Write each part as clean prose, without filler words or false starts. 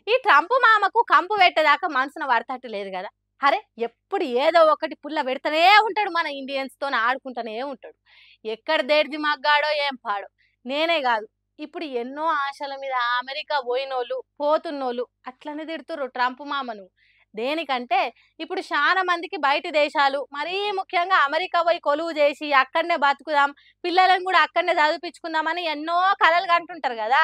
ఈ ట్రంప్ మామకు కంపు పెట్టేదాకా మనసున పడతట్టు లేదు కదా. అరే ఎప్పుడు ఏదో ఒకటి పుల్ల పెడతానే ఉంటాడు, మన ఇండియన్స్‌తో ఆడుకుంటూనే ఉంటాడు. ఎక్కడ దేడిది మగ్గాడో ఏం పాడో. నేనే కాదు, ఇప్పుడు ఎన్నో ఆశల మీద అమెరికా పోయినోళ్ళు, పోతున్నోళ్ళు అట్లనే తిడుతుర్రు ట్రంప్ మామను. దేనికంటే ఇప్పుడు చాలా మందికి బయటి దేశాలు, మరీ ముఖ్యంగా అమెరికా పోయి కొలువు చేసి అక్కడనే బతుకుదాం, పిల్లలను కూడా అక్కడనే చదివిపించుకుందామని ఎన్నో కలలు కంటుంటారు కదా.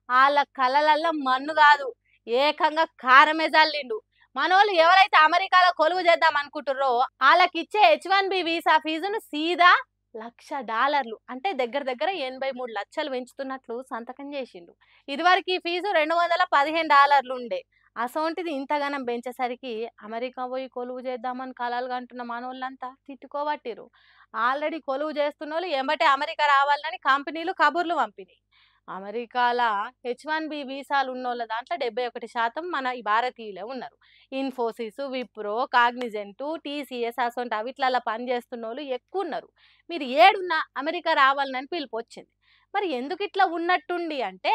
ఆళ్ళ కలలల్ల మన్ను కాదు, ఏకంగా కారమే జల్లిండు. మనోళ్ళు ఎవరైతే అమెరికాలో కొలువు చేద్దాం అనుకుంటుర్రో ఆళ్ళకిచ్చే H1B వీసా ఫీజును సీదా $1,00,000 అంటే దగ్గర దగ్గర 83,00,000 పెంచుతున్నట్లు సంతకం చేసిండు. ఇదివరకు ఈ ఫీజు $215 ఉండే. అసొంటిది ఇంతగనం పెంచేసరికి అమెరికా పోయి కొలువు చేద్దామని కలలు కంటున్న మనోళ్ళంతా తిట్టుకోబట్టిర్రు. ఆల్రెడీ కొలువు చేస్తున్నోళ్ళు ఎంబటే అమెరికా రావాలని కంపెనీలు కబుర్లు పంపినాయి. అమెరికాల H1B వీసాలు ఉన్నోళ్ళ దాంట్లో 71% మన ఈ భారతీయులే ఉన్నారు. ఇన్ఫోసిస్, విప్రో, కాగ్నిజెంట్, టీసీఎస్ అసొంటి అవిట్లల్ల పని చేస్తున్నోళ్ళు ఎక్కువున్నారు. మీరు ఏడున్నా అమెరికా రావాలని పిలుపొచ్చింది. మరి ఎందుకు ఇట్లా ఉన్నట్టుండి అంటే,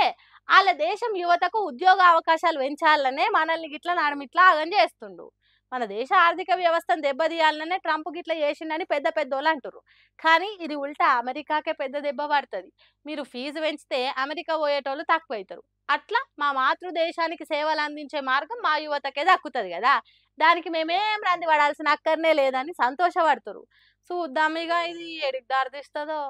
ఆళ్ళ దేశం యువతకు ఉద్యోగ అవకాశాలు పెంచాలనే మనల్ని గిట్ల నడుమిట్లా ఆగం చేస్తుండు. మన దేశ ఆర్థిక వ్యవస్థను దెబ్బతీయాలనే ట్రంప్ గిట్ల చేసిండని పెద్ద పెద్దోళ్ళు అంటుర్రు. కానీ ఇది ఉల్టా అమెరికాకే పెద్ద దెబ్బ పడతది. మీరు ఫీజు పెంచితే అమెరికా పోయేటోళ్ళు తక్కువైతారు. అట్లా మా మాతృదేశానికి సేవలు అందించే మార్గం మా యువతకే దక్కుతది కదా. దానికి మేమేం రంది పడాల్సిన అక్కరనే లేదని సంతోషపడుతుర్రు. చూద్దాం ఇగ ఇది ఏడికి దారి తీస్తదో.